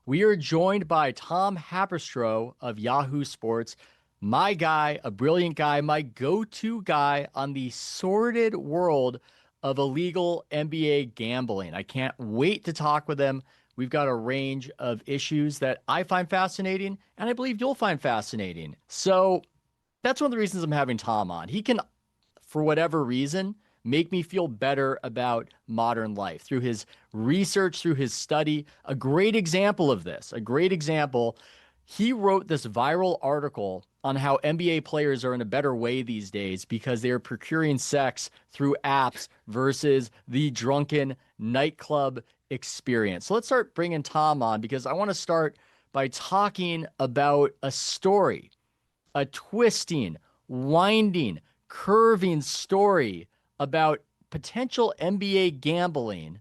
We are joined by Tom Haberstroh of Yahoo Sports, my guy, a brilliant guy, my go-to guy on the sordid world of illegal NBA gambling. I can't wait to talk with him. We've got a range of issues that I find fascinating, and I believe you'll find fascinating. So that's one of the reasons I'm having Tom on. He can, for whatever reason, make me feel better about modern life through his research, through his study. A great example of this, a great example. He wrote this viral article on how NBA players are in a better way these days because they are procuring sex through apps versus the drunken nightclub experience. So let's start bringing Tom on because I want to start by talking about a story, a twisting, winding, curving story about potential NBA gambling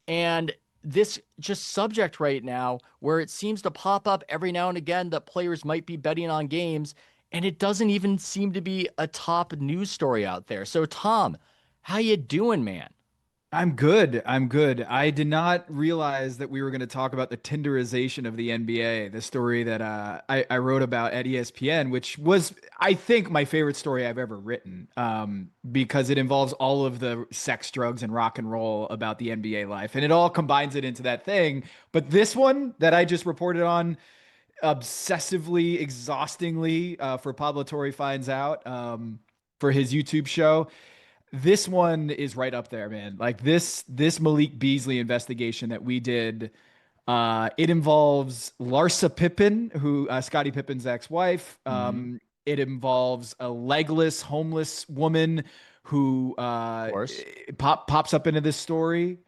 and this just subject right now where it seems to pop up every now and again that players might be betting on games and it doesn't even seem to be a top news story out there. So Tom, how you doing, man? I'm good. I'm good. I did not realize that we were going to talk about the Tinderization of the NBA, the story that I wrote about at ESPN, which was, I think, my favorite story I've ever written, because it involves all of the sex, drugs, and rock and roll about the NBA life, and it all combines it into that thing. But this one that I just reported on obsessively, exhaustingly, for Pablo Torre Finds Out, for his YouTube show, this one is right up there, man. Like this Malik Beasley investigation that we did, it involves Larsa Pippen, who Scottie Pippen's ex-wife. Mm-hmm. It involves a legless homeless woman who Of course. pops up into this story.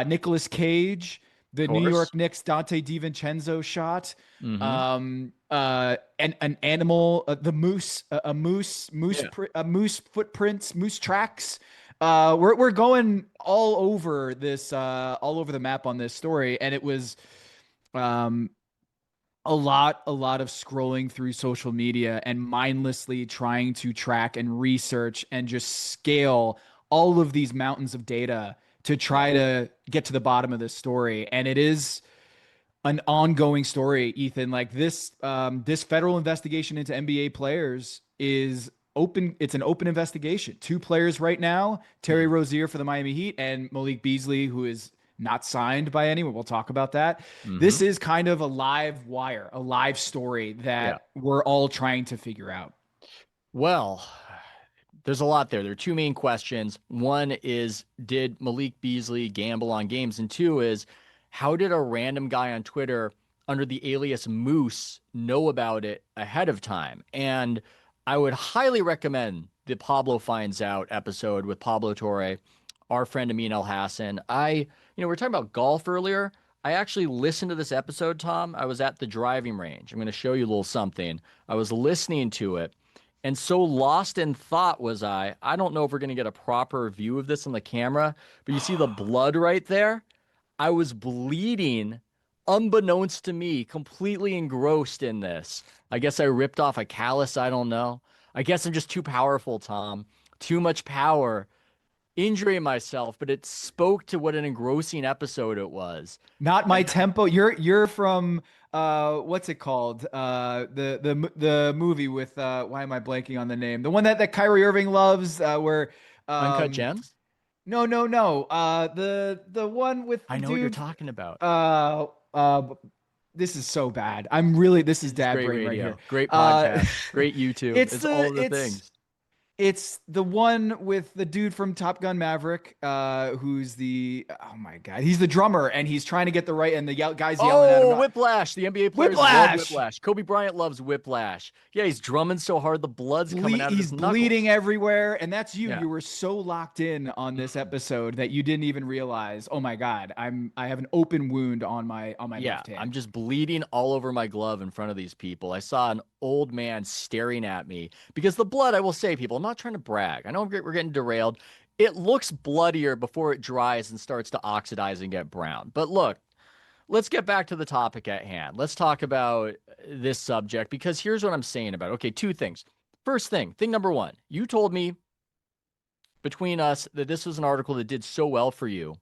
Nicolas Cage, the Of New course. York Knicks Dante DiVincenzo shot. Mm-hmm. And an animal, the moose, a moose, Yeah. a moose footprints, moose tracks. We're going all over this, all over the map on this story, and it was um a lot of scrolling through social media and mindlessly trying to track and research and just scale all of these mountains of data to try to get to the bottom of this story. And it is an ongoing story, Ethan. Like this federal investigation into NBA players is open. It's an open investigation. Two players right now: Terry Rozier for the Miami Heat and Malik Beasley, who is not signed by anyone. We'll talk about that. Mm-hmm. This is kind of a live wire, a live story Yeah. that we're all trying to figure out. Well, there's a lot there. There are two main questions. One is, did Malik Beasley gamble on games? And two is, how did a random guy on Twitter under the alias Moose know about it ahead of time? And I would highly recommend the Pablo Finds Out episode with Pablo Torre, our friend Amin El Hassan. We were talking about golf earlier. I actually listened to this episode, Tom. I was at the driving range. I'm going to show you a little something. I was listening to it. And so lost in thought was I. I don't know if we're going to get a proper view of this on the camera, but you see the blood right there? I was bleeding, unbeknownst to me, completely engrossed in this. I guess I ripped off a callus. I don't know. I guess I'm just too powerful, Tom. Too much power. Injuring myself, but it spoke to what an engrossing episode it was. Not my And tempo. You're from what's it called? The movie with why am I blanking on the name? The one that Kyrie Irving loves, where Uncut um Gems? no. The one with I the know what you're dude. talking about. Uh uh this is so bad. I'm really This is This is dad great brain right here. radio, great Uh podcast, great YouTube. it's It's all the of the things. it's the one with the dude from Top Gun Maverick, who's oh my God, he's the drummer and he's trying to get the right, and the guy's yelling at him, Oh, not Whiplash. The NBA players love Whiplash. Whiplash. Kobe Bryant loves Whiplash. Yeah, he's drumming so hard the blood's coming out of He's his bleeding knuckles. everywhere, and that's you. Yeah. You were so locked in on this episode that you didn't even realize. Oh my God, I have an open wound on my Yeah, left I'm hand. just bleeding all over my glove in front of these people. I saw an old man staring at me because the blood, I will say, people, I'm not trying to brag. I know we're getting derailed. It looks bloodier before it dries and starts to oxidize and get brown. But look, let's get back to the topic at hand. Let's talk about this subject because here's what I'm saying about it. Okay, two things. First thing number one, you told me between us that this was an article that did so well for you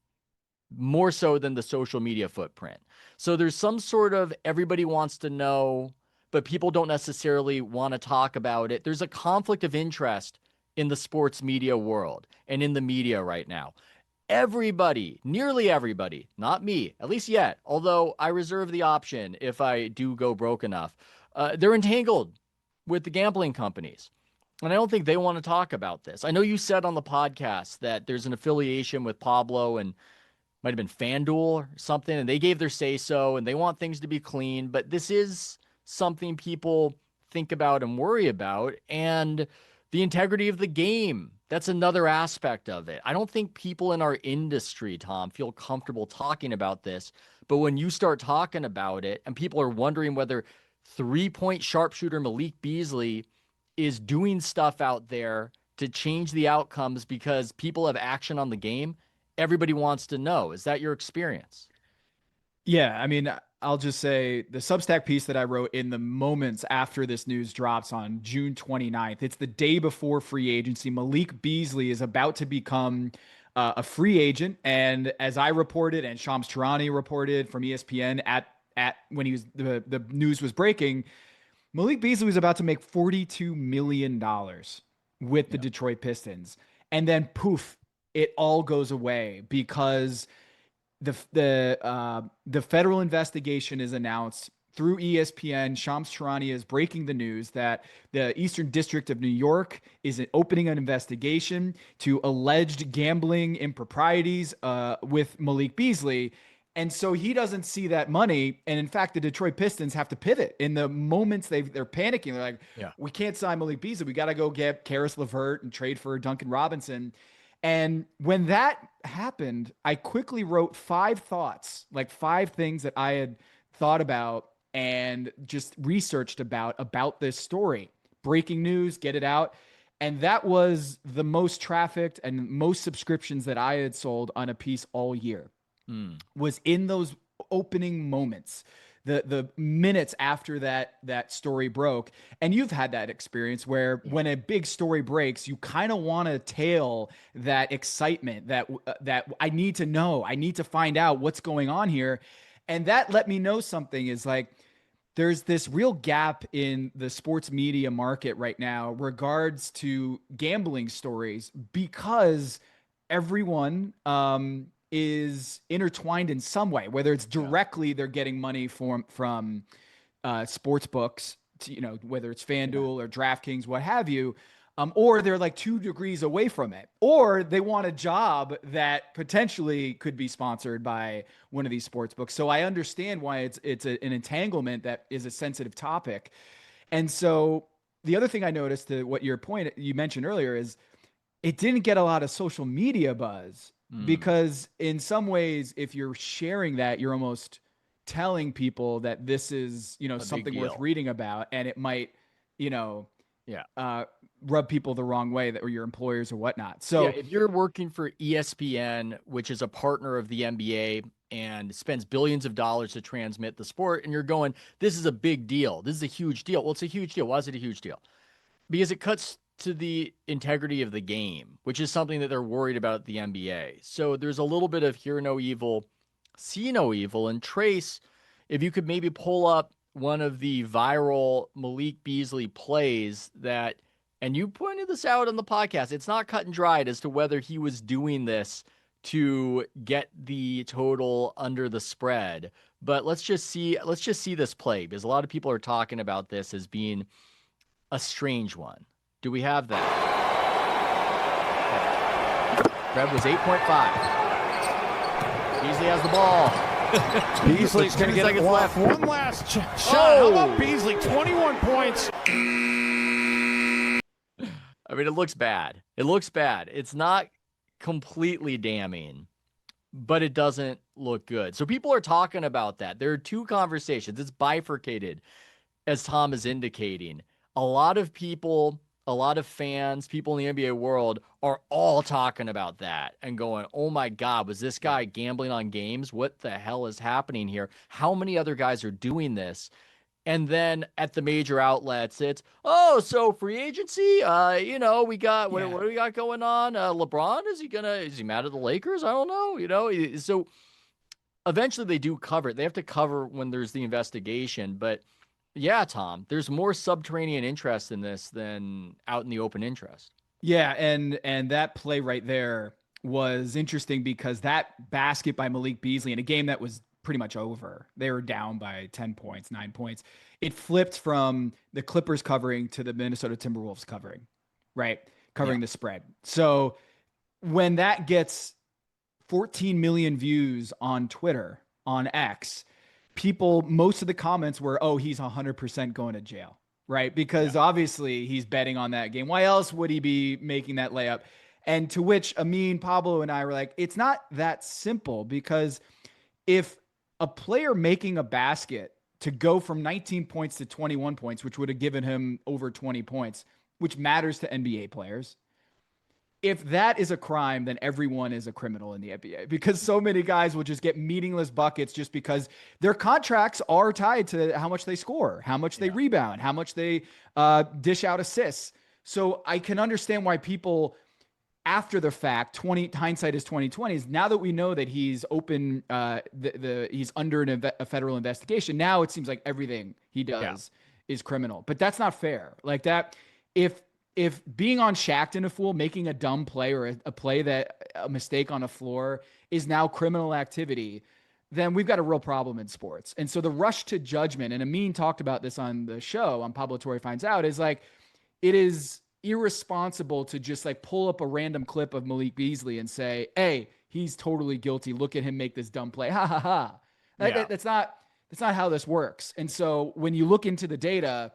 more so than the social media footprint. So there's some sort of everybody wants to know, but people don't necessarily want to talk about it. There's a conflict of interest in the sports media world and in the media right now. Everybody, nearly everybody, not me, at least yet, although I reserve the option if I do go broke enough, they're entangled with the gambling companies. And I don't think they want to talk about this. I know you said on the podcast that there's an affiliation with Pablo and might have been FanDuel or something, and they gave their say so and they want things to be clean. But this is something people think about and worry about. And the integrity of the game, that's another aspect of it. I don't think people in our industry, Tom, feel comfortable talking about this. But when you start talking about it and people are wondering whether 3-point sharpshooter Malik Beasley is doing stuff out there to change the outcomes because people have action on the game, everybody wants to know. Is that your experience? Yeah, I mean, I'll just say the Substack piece that I wrote in the moments after this news drops on June 29th, it's the day before free agency. Malik Beasley is about to become a free agent. And as I reported and Shams Charania reported from ESPN at when the news was breaking, Malik Beasley was about to make $42 million with the Detroit Pistons. And then poof, it all goes away because the federal investigation is announced through ESPN. Shams Charania is breaking the news that the Eastern District of New York is opening an investigation to alleged gambling improprieties with Malik Beasley. And so he doesn't see that money. And in fact, the Detroit Pistons have to pivot in the moments they're panicking. They're like, we can't sign Malik Beasley. We got to go get Karis LeVert and trade for Duncan Robinson. And when that happened, I quickly wrote 5 thoughts, like 5 things that I had thought about and just researched about this story. Breaking news, get it out. And that was the most trafficked and most subscriptions that I had sold on a piece all year. Was in those opening moments, the minutes after that story broke. And you've had that experience where when a big story breaks, you kind of want to tail that excitement that I need to know, I need to find out what's going on here. And that let me know something is like, there's this real gap in the sports media market right now regards to gambling stories because everyone, is intertwined in some way, whether it's directly they're getting money from sports books, to, whether it's FanDuel or DraftKings, what have you, or they're like 2 degrees away from it, or they want a job that potentially could be sponsored by one of these sports books. So I understand why it's an entanglement that is a sensitive topic. And so the other thing I noticed, to what your point you mentioned earlier, is it didn't get a lot of social media buzz. Because in some ways, if you're sharing that, you're almost telling people that this is, something worth reading about, and it might, rub people the wrong way, or your employers or whatnot. So if you're working for ESPN, which is a partner of the NBA and spends billions of dollars to transmit the sport, and you're going, this is a big deal. This is a huge deal. Well, it's a huge deal. Why is it a huge deal? Because it cuts to the integrity of the game, which is something that they're worried about at the NBA. So there's a little bit of hear no evil, see no evil. And Trace, if you could maybe pull up one of the viral Malik Beasley plays that, and you pointed this out on the podcast, it's not cut and dried as to whether he was doing this to get the total under the spread. But let's just see this play, because a lot of people are talking about this as being a strange one. Do we have that? Spread was 8.5. Beasley has the ball. Beasley's going to get left. One last shot. How about Beasley? 21 points. I mean, it looks bad. It's not completely damning, but it doesn't look good. So people are talking about that. There are 2 conversations. It's bifurcated, as Tom is indicating. A lot of people, a lot of fans, people in the NBA world are all talking about that and going, oh my God, was this guy gambling on games? What the hell is happening here? How many other guys are doing this? And then at the major outlets, it's, oh, so free agency. We got what do we got going on? LeBron, is he mad at the Lakers? I don't know. So eventually they do cover it. They have to cover when there's the investigation. But yeah, Tom, there's more subterranean interest in this than out in the open interest. Yeah, and that play right there was interesting because that basket by Malik Beasley in a game that was pretty much over. They were down by 10 points, 9 points. It flipped from the Clippers covering to the Minnesota Timberwolves covering, right? Covering the spread. So when that gets 14 million views on Twitter, on X, most of the comments were, oh, he's 100% going to jail, right? Because obviously he's betting on that game. Why else would he be making that layup? And to which Amin, Pablo, and I were like, it's not that simple, because if a player making a basket to go from 19 points to 21 points, which would have given him over 20 points, which matters to NBA players, if that is a crime, then everyone is a criminal in the NBA, because so many guys will just get meaningless buckets just because their contracts are tied to how much they score, how much they rebound, how much they dish out assists. So I can understand why people, after the fact, hindsight is 2020, is now that we know that he's open, he's under a federal investigation. Now it seems like everything he does is criminal, but that's not fair. Like that, if being on Shaqtin' a Fool, making a dumb play or a mistake on a floor is now criminal activity, then we've got a real problem in sports. And so the rush to judgment, and Amin talked about this on the show on Pablo Torre Finds Out, is like, it is irresponsible to just like pull up a random clip of Malik Beasley and say, hey, he's totally guilty. Look at him make this dumb play. Ha ha ha. That's not how this works. And so when you look into the data,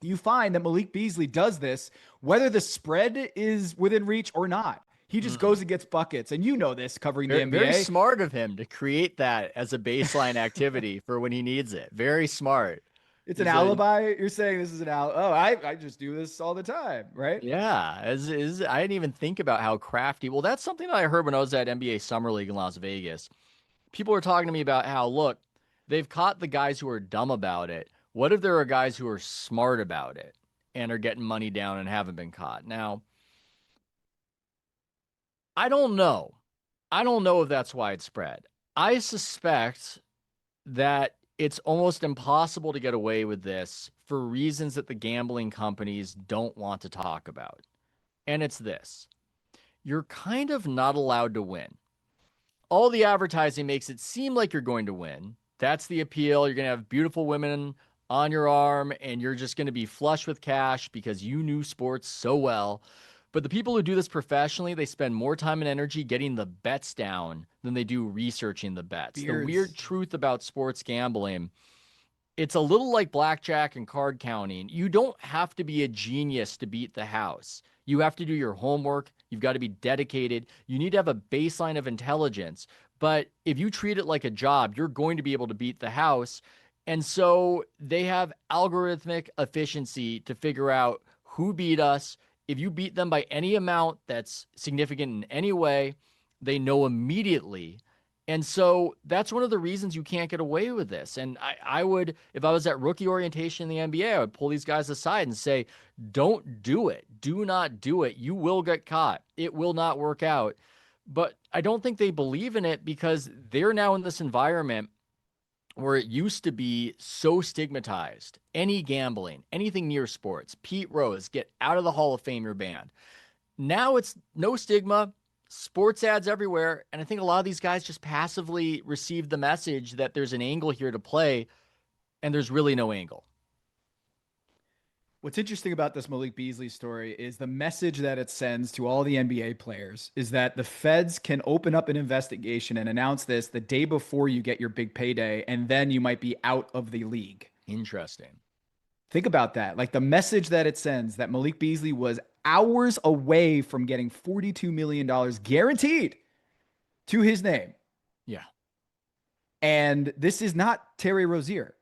you find that Malik Beasley does this, whether the spread is within reach or not. He just goes and gets buckets. And you know this, covering the NBA. Very smart of him to create that as a baseline activity for when he needs it. Very smart. It's an alibi. You're saying this is an alibi. Oh, I just do this all the time, right? Yeah. I didn't even think about how crafty. Well, that's something that I heard when I was at NBA Summer League in Las Vegas. People were talking to me about how, look, they've caught the guys who are dumb about it. What if there are guys who are smart about it and are getting money down and haven't been caught? Now, I don't know. I don't know if that's widespread. I suspect that it's almost impossible to get away with this for reasons that the gambling companies don't want to talk about. And it's this. You're kind of not allowed to win. All the advertising makes it seem like you're going to win. That's the appeal. You're going to have beautiful women on your arm, and you're just going to be flush with cash because you knew sports so well. But the people who do this professionally, they spend more time and energy getting the bets down than they do researching the bets. The weird truth about sports gambling, it's a little like blackjack and card counting. You don't have to be a genius to beat the house. You have to do your homework. You've got to be dedicated. You need to have a baseline of intelligence. But if you treat it like a job, you're going to be able to beat the house. And so they have algorithmic efficiency to figure out who beat us. If you beat them by any amount that's significant in any way, they know immediately. And so that's one of the reasons you can't get away with this. And I would, if I was at rookie orientation in the NBA, I would pull these guys aside and say, don't do it. Do not do it. You will get caught. It will not work out. But I don't think they believe in it because they're now in this environment where it used to be so stigmatized. Any gambling, anything near sports, Pete Rose, get out of the Hall of Fame, you're banned. Now it's no stigma, sports ads everywhere. And I think a lot of these guys just passively receive the message that there's an angle here to play, and there's really no angle. What's interesting about this Malik Beasley story is the message that it sends to all the NBA players is that the feds can open up an investigation and announce this the day before you get your big payday, and then you might be out of the league. Interesting. Think about that. Like the message that it sends, that Malik Beasley was hours away from getting $42 million guaranteed to his name. Yeah. And this is not Terry Rozier,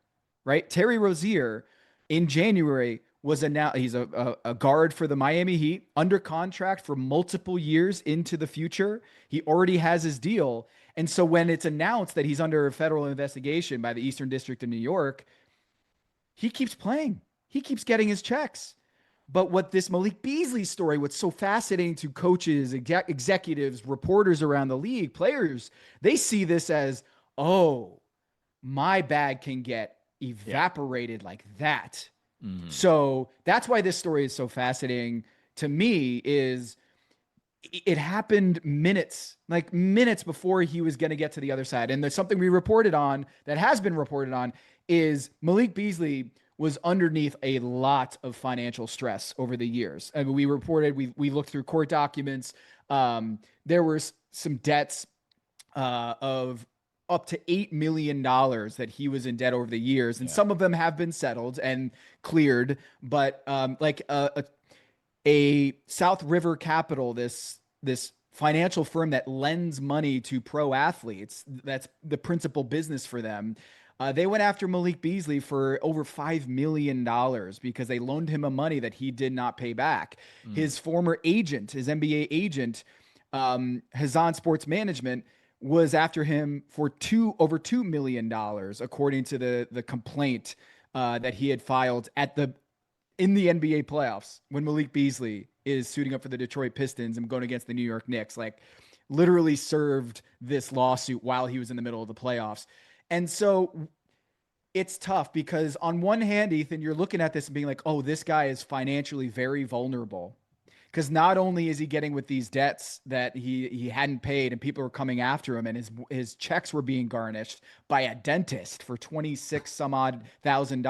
right? Terry Rozier in January was announced. He's a guard for the Miami Heat, under contract for multiple years into the future. He already has his deal. And so when it's announced that he's under a federal investigation by the Eastern District of New York, he keeps playing. He keeps getting his checks. But what this Malik Beasley story, what's so fascinating to coaches, executives, reporters around the league, players, they see this as, oh, my bag can get evaporated like that. Mm-hmm. So that's why this story is so fascinating to me. Is it happened minutes before he was going to get to the other side. And there's something we reported on that has been reported on is Malik Beasley was underneath a lot of financial stress over the years. I mean, we looked through court documents. There were some debts of up to $8 million that he was in debt over the years. And some of them have been settled and cleared, but a South River Capital, this financial firm that lends money to pro athletes, that's the principal business for them. They went after Malik Beasley for over $5 million because they loaned him money that he did not pay back. His former agent, his NBA agent, Hazan Sports Management, was after him for over $2 million, according to the complaint that he had filed in the NBA playoffs when Malik Beasley is suiting up for the Detroit Pistons and going against the New York Knicks. Like, literally served this lawsuit while he was in the middle of the playoffs. And so it's tough because on one hand, Ethan, you're looking at this and being like, oh, this guy is financially very vulnerable. Because not only is he getting with these debts that he hadn't paid and people were coming after him, and his checks were being garnished by a dentist for $26 some odd thousand.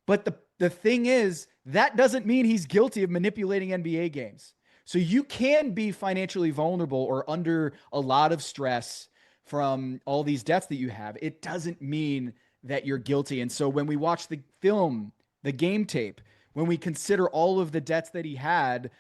But the thing is, that doesn't mean he's guilty of manipulating NBA games. So you can be financially vulnerable or under a lot of stress from all these debts that you have. It doesn't mean that you're guilty. And so when we watch the film, the game tape, when we consider all of the debts that he had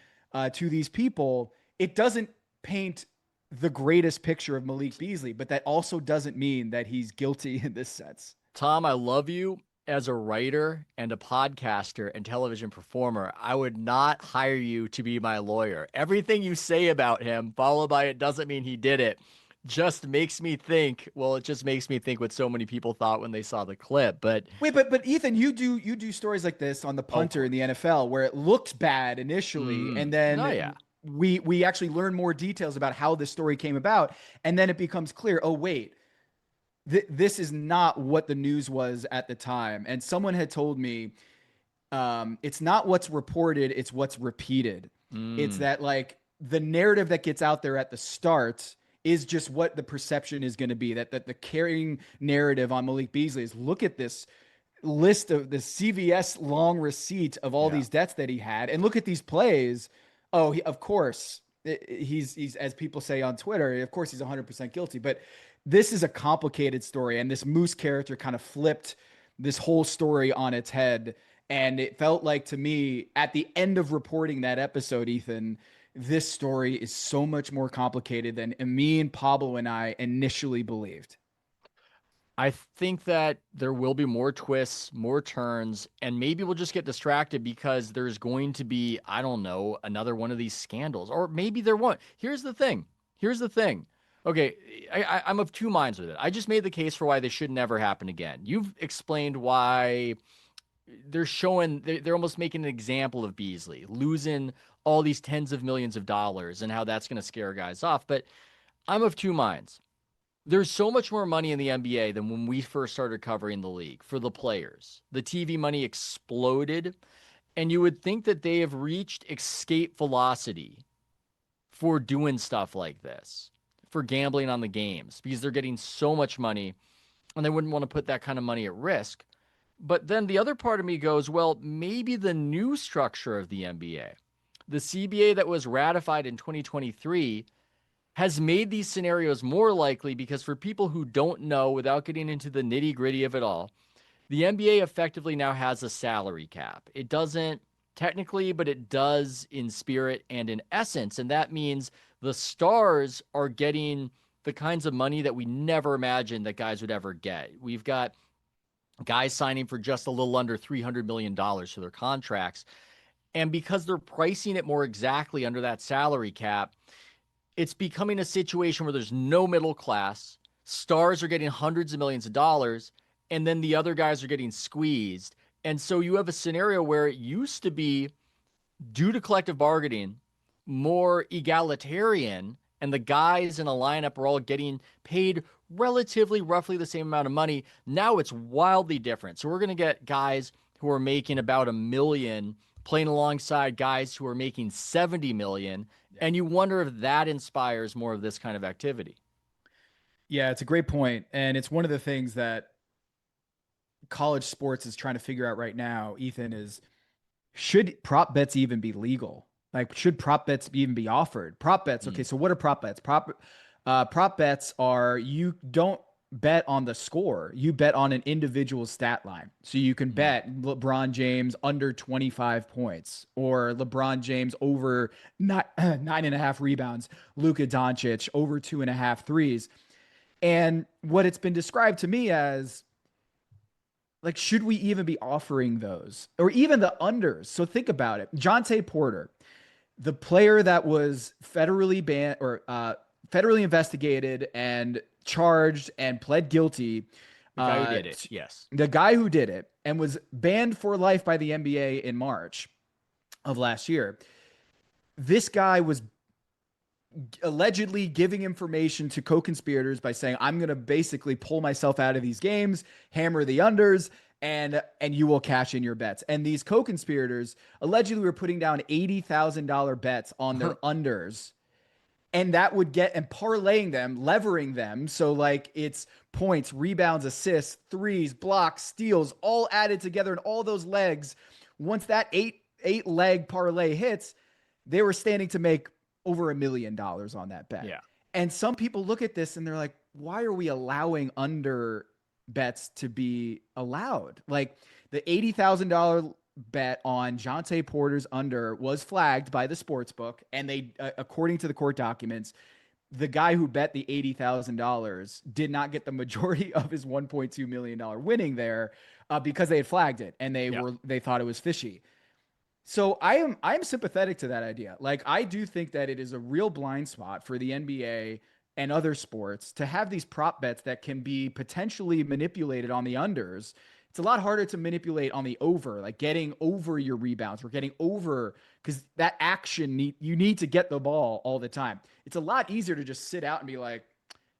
to these people, it doesn't paint the greatest picture of Malik Beasley, but that also doesn't mean that he's guilty in this sense. Tom, I love you as a writer and a podcaster and television performer. I would not hire you to be my lawyer. Everything you say about him, followed by it doesn't mean he did it, just makes me think, well, it just makes me think what so many people thought when they saw the clip. But wait, but Ethan, you do stories like this on the punter in the NFL where it looked bad initially, and then we actually learn more details about how this story came about, and then it becomes clear, oh wait, this is not what the news was at the time. And someone had told me, it's not what's reported, it's what's repeated. It's that, like, the narrative that gets out there at the start is just what the perception is going to be. That the carrying narrative on Malik Beasley is, look at this list of the CVS long receipt of all these debts that he had, and look at these plays. Oh, of course he's, as people say on Twitter, of course he's 100% guilty. But this is a complicated story, and this Moose character kind of flipped this whole story on its head. And it felt like, to me, at the end of reporting that episode, Ethan, this story is so much more complicated than me, Pablo, and I initially believed. I think that there will be more twists, more turns, and maybe we'll just get distracted because there's going to be, I don't know, another one of these scandals. Or maybe there won't. Here's the thing. Okay, I'm of two minds with it. I just made the case for why this should never happen again. You've explained why they're almost making an example of Beasley, losing all these tens of millions of dollars and how that's going to scare guys off. But I'm of two minds. There's so much more money in the NBA than when we first started covering the league for the players. The TV money exploded, and you would think that they have reached escape velocity for doing stuff like this, for gambling on the games, because they're getting so much money, and they wouldn't want to put that kind of money at risk. But then the other part of me goes, well, maybe the new structure of the NBA, the CBA that was ratified in 2023, has made these scenarios more likely, because for people who don't know, without getting into the nitty-gritty of it all, the NBA effectively now has a salary cap. It doesn't technically, but it does in spirit and in essence. And that means the stars are getting the kinds of money that we never imagined that guys would ever get. We've got guys signing for just a little under $300 million for their contracts. And because they're pricing it more exactly under that salary cap, it's becoming a situation where there's no middle class. Stars are getting hundreds of millions of dollars, and then the other guys are getting squeezed. And so you have a scenario where it used to be, due to collective bargaining, more egalitarian, and the guys in a lineup are all getting paid relatively roughly the same amount of money. Now it's wildly different. So we're going to get guys who are making about $1 million playing alongside guys who are making 70 million. And you wonder if that inspires more of this kind of activity. Yeah, it's a great point. And it's one of the things that college sports is trying to figure out right now, Ethan, is should prop bets even be legal? Like, should prop bets even be offered? Prop bets. Okay, so what are prop bets? Prop bets are, you don't bet on the score. You bet on an individual stat line. So you can bet LeBron James under 25 points, or LeBron James over 9.5 rebounds, Luka Doncic over 2.5 threes. And what it's been described to me as, like, should we even be offering those, or even the unders? So think about it. Jonte Porter, the player that was federally banned, or federally investigated and charged and pled guilty. The guy who did it, yes. The guy who did it and was banned for life by the NBA in March of last year. This guy was allegedly giving information to co-conspirators by saying, I'm going to basically pull myself out of these games, hammer the unders, and you will cash in your bets. And these co-conspirators allegedly were putting down $80,000 bets on their unders. And that would get, and parlaying them, levering them. So like, it's points, rebounds, assists, threes, blocks, steals, all added together, and all those legs. Once that eight leg parlay hits, they were standing to make over $1 million on that bet. Yeah. And some people look at this and they're like, why are we allowing under bets to be allowed? Like, the $80,000 bet on Jonte Porter's under was flagged by the sports book, and they, according to the court documents, the guy who bet the $80,000 did not get the majority of his $1.2 million winning there, because they had flagged it, and they thought it was fishy. So I'm sympathetic to that idea. Like, I do think that it is a real blind spot for the NBA and other sports to have these prop bets that can be potentially manipulated on the unders. It's a lot harder to manipulate on the over, like getting over your rebounds or getting over, because that action you need to get the ball all the time. It's a lot easier to just sit out and be like,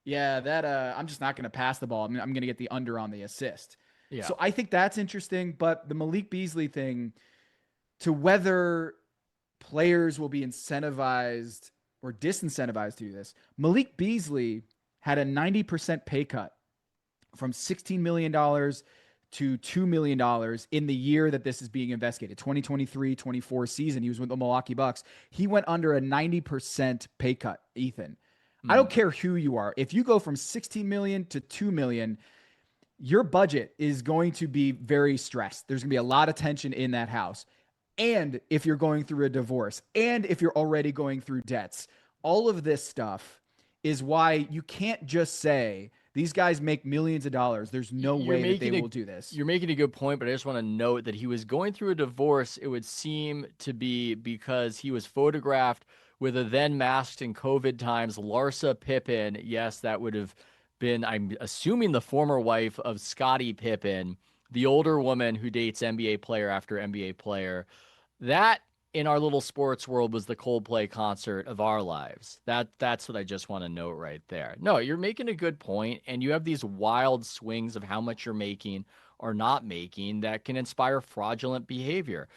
yeah, that I'm just not going to pass the ball. I'm going to get the under on the assist. Yeah. So I think that's interesting. But the Malik Beasley thing, to whether players will be incentivized or disincentivized to do this, Malik Beasley had a 90% pay cut from $16 million to $2 million in the year that this is being investigated, 2023-24 season. He was with the Milwaukee Bucks. He went under a 90% pay cut, Ethan. I don't care who you are. If you go from 16 million to 2 million, your budget is going to be very stressed. There's going to be a lot of tension in that house. And if you're going through a divorce, and if you're already going through debts, all of this stuff is why you can't just say, these guys make millions of dollars, there's no way that they will do this. You're making a good point, but I just want to note that he was going through a divorce. It would seem to be because he was photographed with a then masked in COVID times Larsa Pippen. Yes, that would have been, I'm assuming, the former wife of Scottie Pippen, the older woman who dates NBA player after NBA player. That, in our little sports world, was the Coldplay concert of our lives. That's what I just want to note right there. No, you're making a good point, and you have these wild swings of how much you're making or not making that can inspire fraudulent behavior.